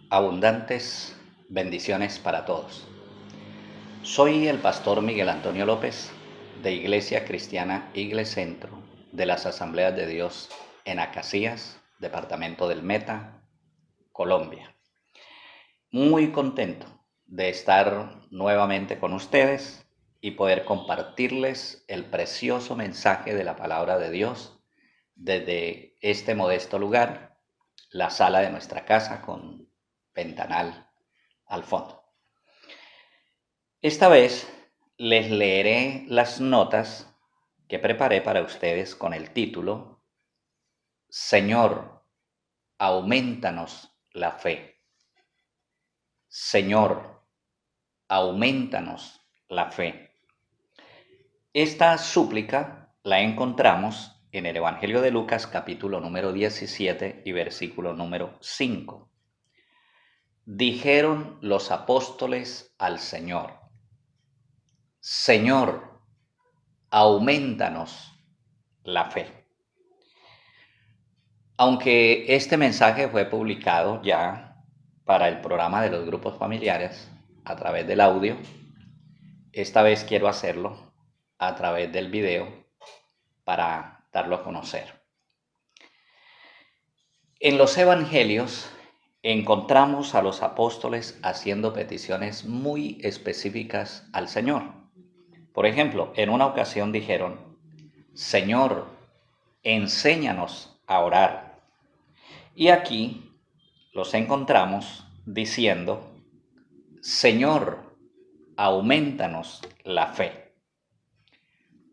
Abundantes bendiciones para todos. Soy el pastor Miguel Antonio López de Iglesia Cristiana Centro de las Asambleas de Dios en Acacías, departamento del Meta, Colombia. Muy contento de estar nuevamente con ustedes y poder compartirles el precioso mensaje de la palabra de Dios desde este modesto lugar, la sala de nuestra casa con ventanal al fondo. Esta vez les leeré las notas que preparé para ustedes con el título Señor, aumentanos la fe. Señor, aumentanos la fe. Esta súplica la encontramos en el Evangelio de Lucas, capítulo número 17 y versículo número 5. Dijeron los apóstoles al Señor: Señor, aumentanos la fe. Aunque este mensaje fue publicado ya para el programa de los grupos familiares a través del audio, esta vez quiero hacerlo a través del video para darlo a conocer. En los evangelios encontramos a los apóstoles haciendo peticiones muy específicas al Señor. Por ejemplo, en una ocasión dijeron: Señor, enséñanos a orar. Y aquí los encontramos diciendo: Señor, aumentanos la fe.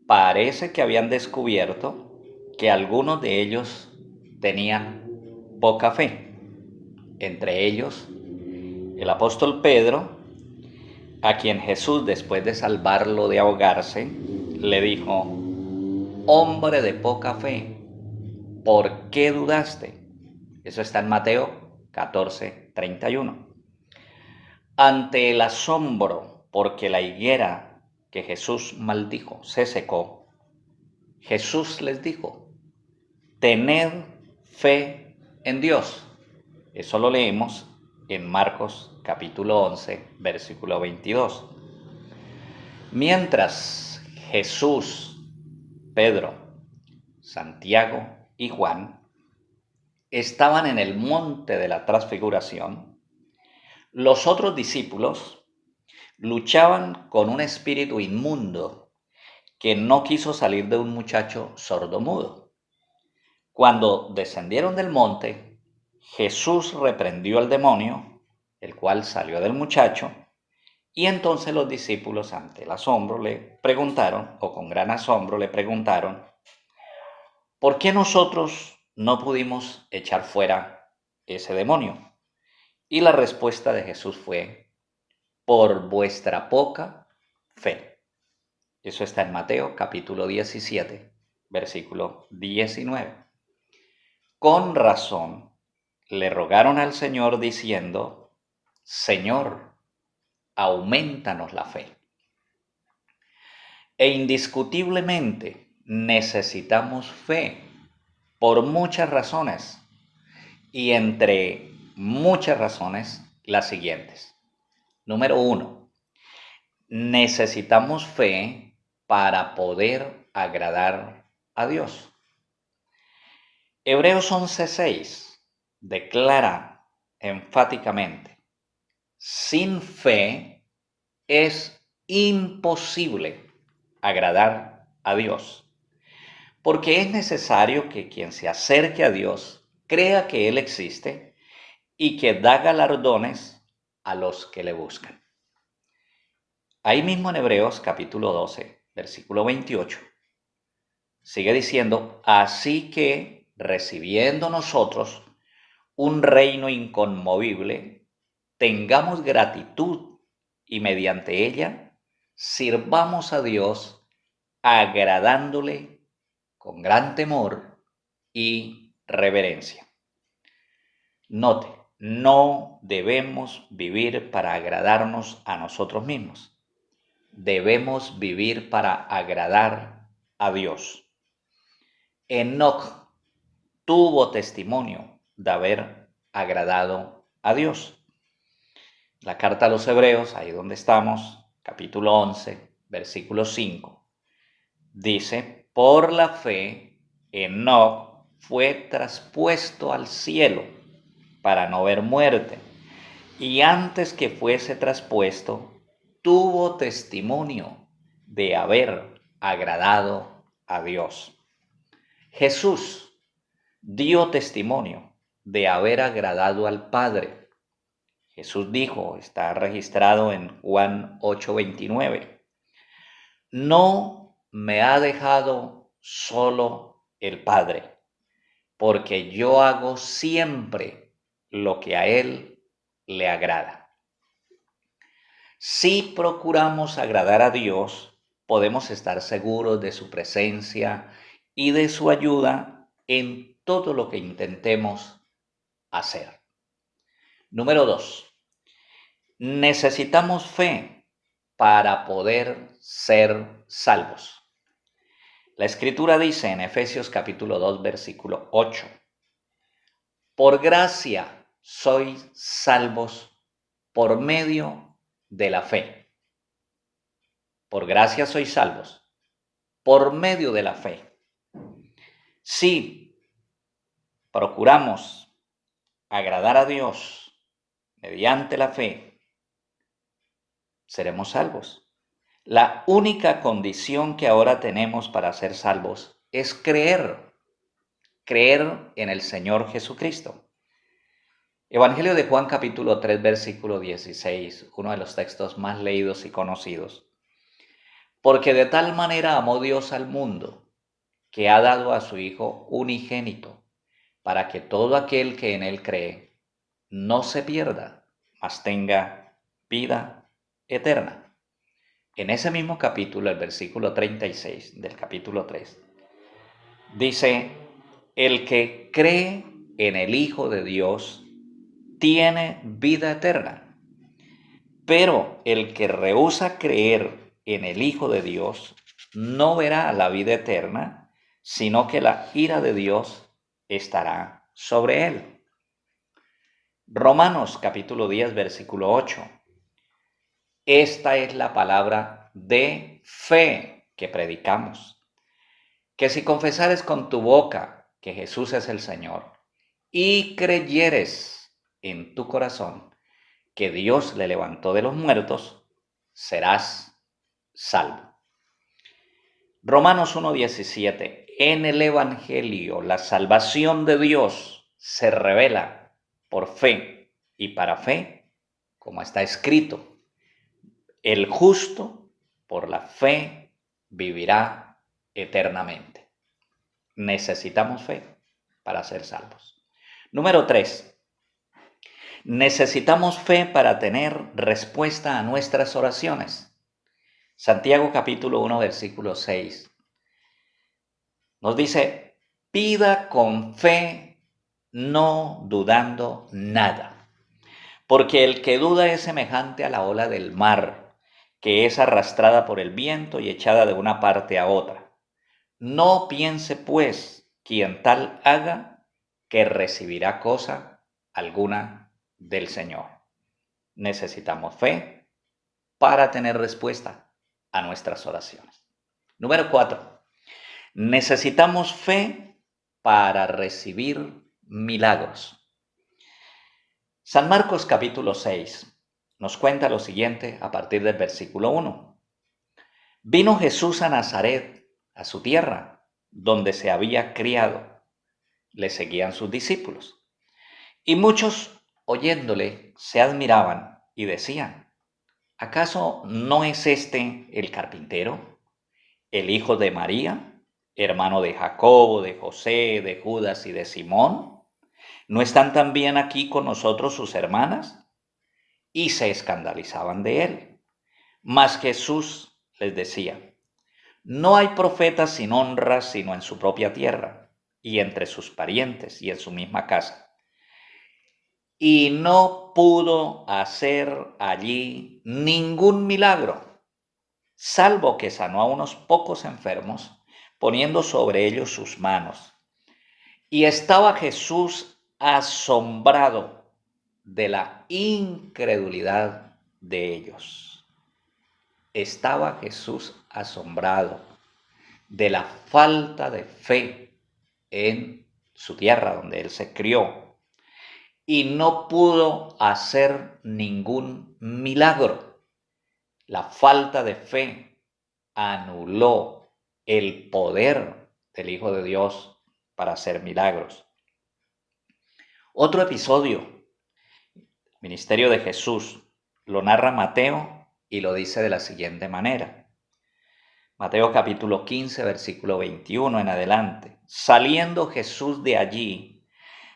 Parece que habían descubierto que algunos de ellos tenían poca fe. Entre ellos, el apóstol Pedro, a quien Jesús, después de salvarlo de ahogarse, le dijo: Hombre de poca fe, ¿por qué dudaste? Eso está en Mateo 14:31. Ante el asombro porque la higuera que Jesús maldijo se secó, Jesús les dijo: tened fe en Dios. Eso lo leemos en Marcos capítulo 11, versículo 22. Mientras Jesús, Pedro, Santiago y Juan estaban en el monte de la transfiguración, los otros discípulos luchaban con un espíritu inmundo que no quiso salir de un muchacho sordomudo. Cuando descendieron del monte, Jesús reprendió al demonio, el cual salió del muchacho, y entonces los discípulos, ante el asombro, le preguntaron, o con gran asombro le preguntaron: ¿por qué nosotros no pudimos echar fuera ese demonio? Y la respuesta de Jesús fue: por vuestra poca fe. Eso está en Mateo capítulo 17, versículo 19. Con razón le rogaron al Señor diciendo: Señor, aumentanos la fe. E indiscutiblemente necesitamos fe por muchas razones, y entre muchas razones las siguientes. Número 1, necesitamos fe para poder agradar a Dios. Hebreos 11:6 declara enfáticamente: sin fe es imposible agradar a Dios, porque es necesario que quien se acerque a Dios crea que Él existe y que da galardones a los que le buscan. Ahí mismo en Hebreos capítulo 12, versículo 28, sigue diciendo: así que, recibiendo nosotros un reino inconmovible, tengamos gratitud y mediante ella sirvamos a Dios agradándole con gran temor y reverencia. Note, no debemos vivir para agradarnos a nosotros mismos. Debemos vivir para agradar a Dios. Enoc tuvo testimonio de haber agradado a Dios. La carta a los Hebreos, ahí donde estamos, capítulo 11, versículo 5, dice, por la fe, Enoc fue traspuesto al cielo para no ver muerte, y antes que fuese traspuesto, tuvo testimonio de haber agradado a Dios. Jesús dio testimonio de haber agradado al Padre. Jesús dijo, está registrado en Juan 8:29, no me ha dejado solo el Padre, porque yo hago siempre lo que a Él le agrada. Si procuramos agradar a Dios, podemos estar seguros de su presencia y de su ayuda en todo lo que intentemos hacer. Número 2. Necesitamos fe para poder ser salvos. La Escritura dice en Efesios capítulo 2, versículo 8, por gracia sois salvos por medio de la fe. Por gracia sois salvos por medio de la fe. Si procuramos agradar a Dios mediante la fe, seremos salvos. La única condición que ahora tenemos para ser salvos es creer en el Señor Jesucristo. Evangelio de Juan capítulo 3, versículo 16, uno de los textos más leídos y conocidos. Porque de tal manera amó Dios al mundo, que ha dado a su Hijo unigénito, para que todo aquel que en Él cree no se pierda, mas tenga vida eterna. En ese mismo capítulo, el versículo 36 del capítulo 3, dice, el que cree en el Hijo de Dios tiene vida eterna, pero el que rehúsa creer en el Hijo de Dios no verá la vida eterna, sino que la ira de Dios estará sobre él. Romanos capítulo 10, versículo 8. Esta es la palabra de fe que predicamos, que si confesares con tu boca que Jesús es el Señor y creyeres en tu corazón que Dios le levantó de los muertos, serás salvo. Romanos 1:17. En el Evangelio la salvación de Dios se revela por fe y para fe, como está escrito. El justo por la fe vivirá eternamente. Necesitamos fe para ser salvos. Número 3. Necesitamos fe para tener respuesta a nuestras oraciones. Santiago capítulo 1, versículo 6. Nos dice, pida con fe, no dudando nada. Porque el que duda es semejante a la ola del mar, que es arrastrada por el viento y echada de una parte a otra. No piense, pues, quien tal haga, que recibirá cosa alguna del Señor. Necesitamos fe para tener respuesta a nuestras oraciones. Número 4. Necesitamos fe para recibir milagros. San Marcos capítulo 6 nos cuenta lo siguiente a partir del versículo 1. Vino Jesús a Nazaret, a su tierra, donde se había criado. Le seguían sus discípulos. Y muchos, oyéndole, se admiraban y decían, ¿acaso no es este el carpintero, el hijo de María, hermano de Jacobo, de José, de Judas y de Simón? ¿No están también aquí con nosotros sus hermanas? Y se escandalizaban de él. Mas Jesús les decía, no hay profeta sin honra sino en su propia tierra, y entre sus parientes, y en su misma casa. Y no pudo hacer allí ningún milagro, salvo que sanó a unos pocos enfermos, poniendo sobre ellos sus manos. Y estaba Jesús asombrado de la incredulidad de ellos. Estaba Jesús asombrado de la falta de fe en su tierra donde él se crió y no pudo hacer ningún milagro. La falta de fe anuló el poder del Hijo de Dios para hacer milagros. Otro episodio, ministerio de Jesús, lo narra Mateo y lo dice de la siguiente manera. Mateo capítulo 15, versículo 21 en adelante. Saliendo Jesús de allí,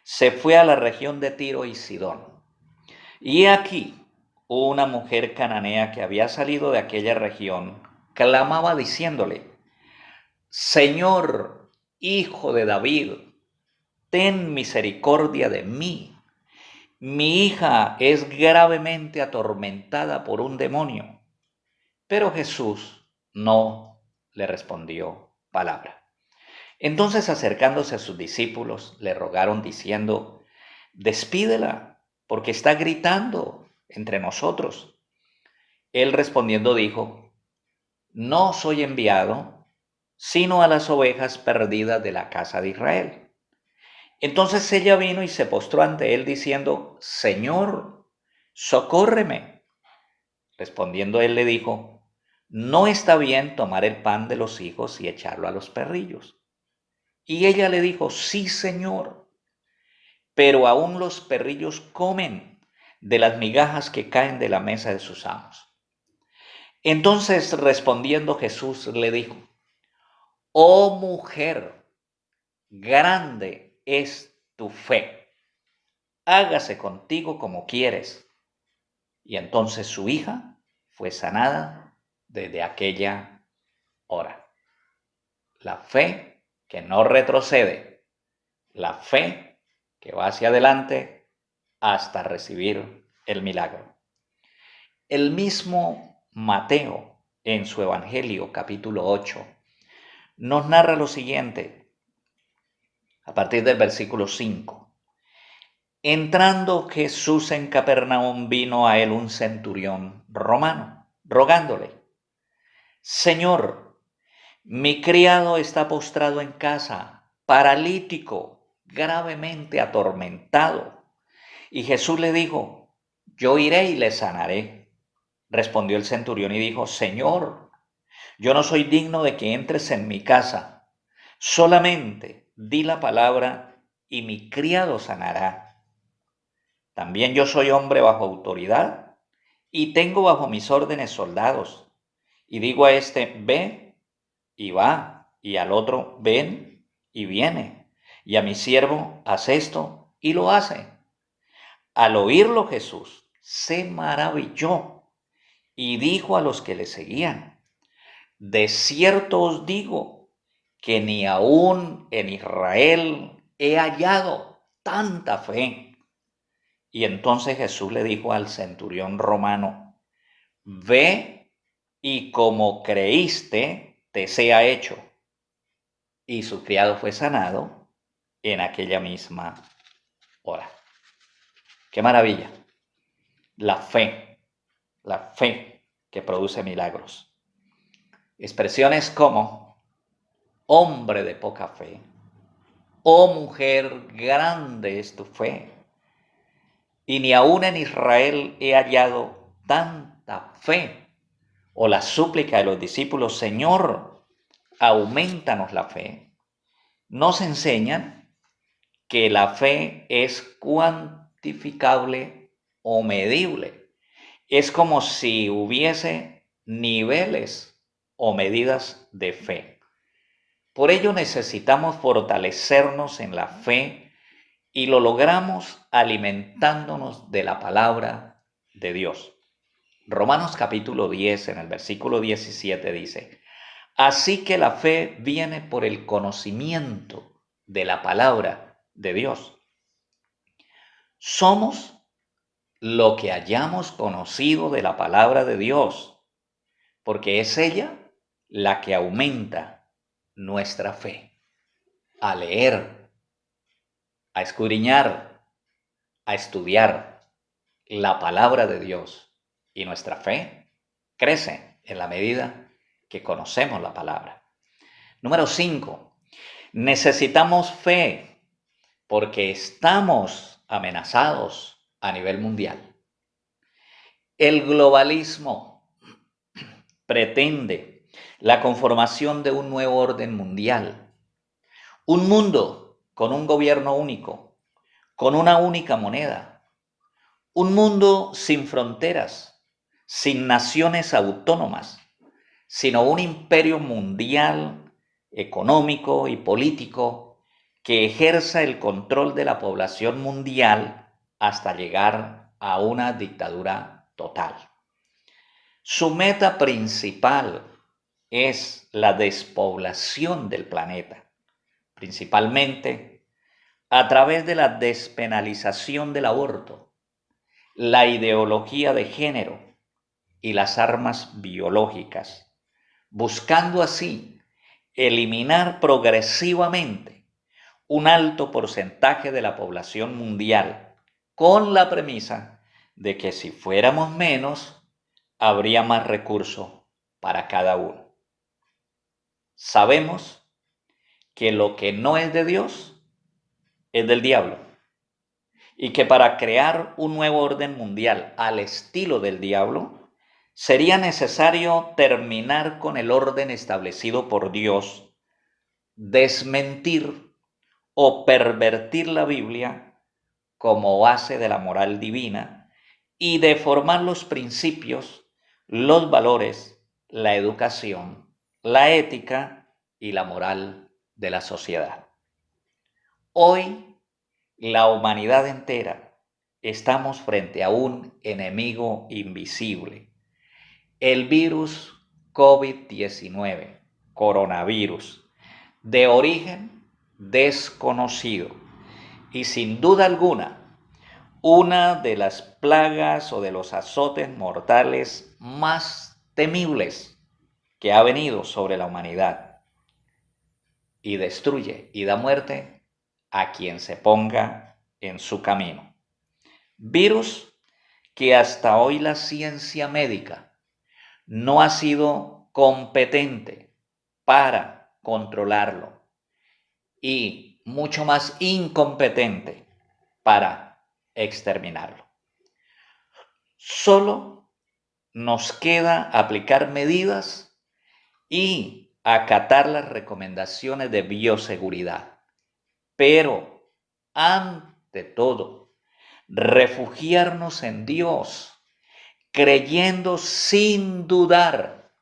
se fue a la región de Tiro y Sidón. Y aquí una mujer cananea que había salido de aquella región clamaba diciéndole: Señor, Hijo de David, ten misericordia de mí. Mi hija es gravemente atormentada por un demonio. Pero Jesús no le respondió palabra. Entonces, acercándose a sus discípulos, le rogaron diciendo: Despídela, porque está gritando entre nosotros. Él respondiendo dijo: No soy enviado, sino a las ovejas perdidas de la casa de Israel. Entonces ella vino y se postró ante él diciendo: Señor, socórreme. Respondiendo él le dijo: No está bien tomar el pan de los hijos y echarlo a los perrillos. Y ella le dijo: Sí, Señor, pero aún los perrillos comen de las migajas que caen de la mesa de sus amos. Entonces respondiendo Jesús le dijo: Oh mujer, grande es tu fe, hágase contigo como quieres. Y entonces su hija fue sanada desde aquella hora. La fe que no retrocede, la fe que va hacia adelante hasta recibir el milagro. El mismo Mateo, en su Evangelio, capítulo 8, nos narra lo siguiente, a partir del versículo 5. Entrando Jesús en Capernaum, vino a él un centurión romano, rogándole: Señor, mi criado está postrado en casa, paralítico, gravemente atormentado. Y Jesús le dijo: Yo iré y le sanaré. Respondió el centurión y dijo: Señor, yo no soy digno de que entres en mi casa. Solamente di la palabra y mi criado sanará. También yo soy hombre bajo autoridad y tengo bajo mis órdenes soldados. Y digo a este: ve, y va, y al otro: ven, y viene, y a mi siervo: haz esto, y lo hace. Al oírlo Jesús se maravilló y dijo a los que le seguían: De cierto os digo que ni aún en Israel he hallado tanta fe. Y entonces Jesús le dijo al centurión romano: Ve, y como creíste, te sea hecho. Y su criado fue sanado en aquella misma hora. ¡Qué maravilla! La fe que produce milagros. Expresiones como: hombre de poca fe, oh mujer, grande es tu fe, y ni aún en Israel he hallado tanta fe. O la súplica de los discípulos: Señor, aumentanos la fe. Nos enseñan que la fe es cuantificable o medible. Es como si hubiese niveles o medidas de fe. Por ello necesitamos fortalecernos en la fe y lo logramos alimentándonos de la palabra de Dios. Romanos capítulo 10, en el versículo 17 dice: Así que la fe viene por el conocimiento de la palabra de Dios. Somos lo que hayamos conocido de la palabra de Dios, porque es ella la que aumenta nuestra fe. A leer, a escudriñar, a estudiar. la palabra de Dios y nuestra fe crece en la medida que conocemos la palabra. Número 5. Necesitamos fe porque estamos amenazados a nivel mundial. El globalismo pretende la conformación de un nuevo orden mundial, un mundo con un gobierno único, con una única moneda, un mundo sin fronteras, sin naciones autónomas, sino un imperio mundial económico y político que ejerza el control de la población mundial hasta llegar a una dictadura total. Su meta principal es la despoblación del planeta, principalmente a través de la despenalización del aborto, la ideología de género y las armas biológicas, buscando así eliminar progresivamente un alto porcentaje de la población mundial, con la premisa de que si fuéramos menos, habría más recursos para cada uno. Sabemos que lo que no es de Dios es del diablo, y que para crear un nuevo orden mundial al estilo del diablo, sería necesario terminar con el orden establecido por Dios, desmentir o pervertir la Biblia como base de la moral divina y deformar los principios, los valores, la educación, la ética y la moral de la sociedad. Hoy, la humanidad entera estamos frente a un enemigo invisible, el virus COVID-19, coronavirus, de origen desconocido y sin duda alguna una de las plagas o de los azotes mortales más temibles que ha venido sobre la humanidad, y destruye y da muerte a quien se ponga en su camino. Virus que hasta hoy la ciencia médica no ha sido competente para controlarlo y mucho más incompetente para exterminarlo. Solo nos queda aplicar medidas y acatar las recomendaciones de bioseguridad, pero ante todo, refugiarnos en Dios, creyendo sin dudar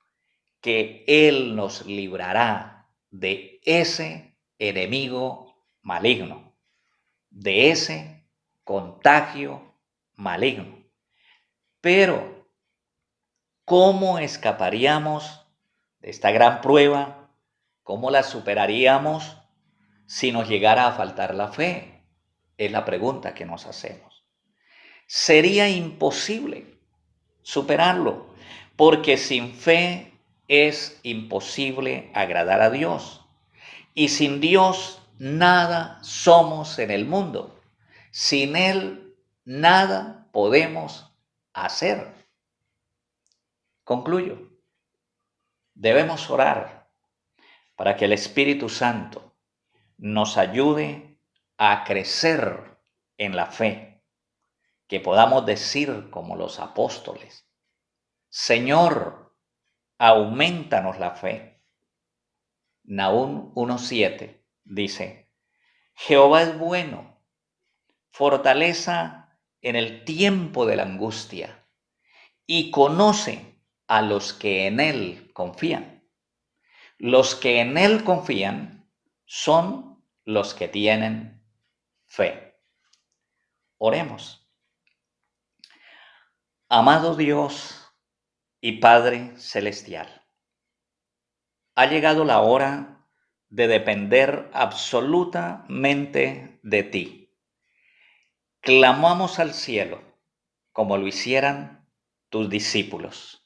que Él nos librará de ese enemigo maligno, de ese contagio maligno. Pero, ¿cómo escaparíamos de esta gran prueba? ¿Cómo la superaríamos si nos llegara a faltar la fe? Es la pregunta que nos hacemos. Sería imposible superarlo, porque sin fe es imposible agradar a Dios. Y sin Dios nada somos en el mundo. Sin Él nada podemos hacer. Concluyo. Debemos orar para que el Espíritu Santo nos ayude a crecer en la fe, que podamos decir como los apóstoles: Señor, aumentanos la fe. Nahum 1:7 dice: Jehová es bueno, fortaleza en el tiempo de la angustia, y conoce a los que en Él confían. Los que en Él confían son los que tienen fe. Oremos. Amado Dios y Padre Celestial, ha llegado la hora de depender absolutamente de ti. Clamamos al cielo como lo hicieran tus discípulos.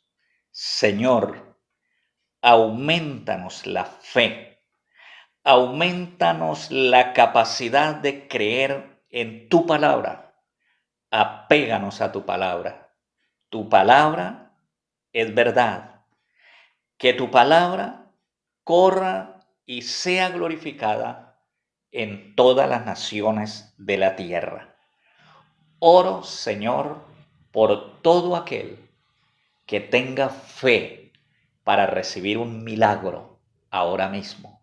Señor, aumentanos la fe, aumentanos la capacidad de creer en tu palabra apéganos a tu palabra. Tu palabra es verdad. Que tu palabra corra y sea glorificada en todas las naciones de la tierra. Oro, Señor, por todo aquel que tenga fe para recibir un milagro ahora mismo,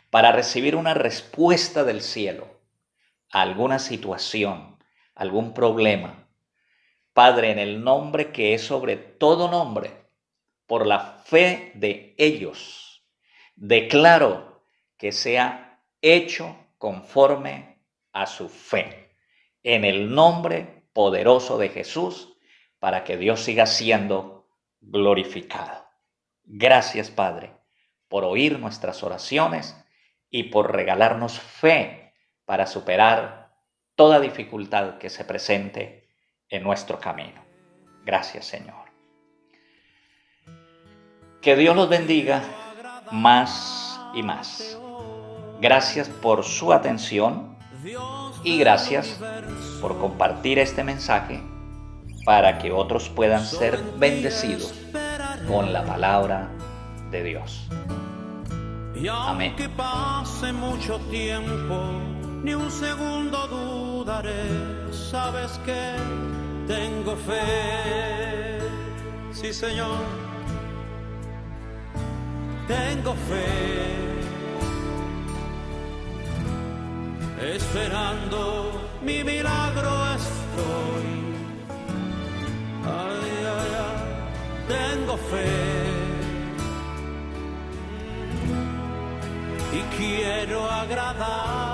para recibir una respuesta del cielo a alguna situación, algún problema. Padre, en el nombre que es sobre todo nombre, por la fe de ellos, declaro que sea hecho conforme a su fe, en el nombre poderoso de Jesús, para que Dios siga siendo glorificado. Gracias, Padre, por oír nuestras oraciones y por regalarnos fe para superar toda dificultad que se presente en nuestro camino. Gracias, Señor. Que Dios los bendiga más y más. Gracias por su atención y gracias por compartir este mensaje para que otros puedan ser bendecidos con la palabra de Dios. Y aunque pase mucho tiempo, ni un segundo dudaré. Sabes que tengo fe. Sí, Señor, tengo fe. Esperando mi milagro estoy. Ay, ay, ay, tengo fe. Y quiero agradar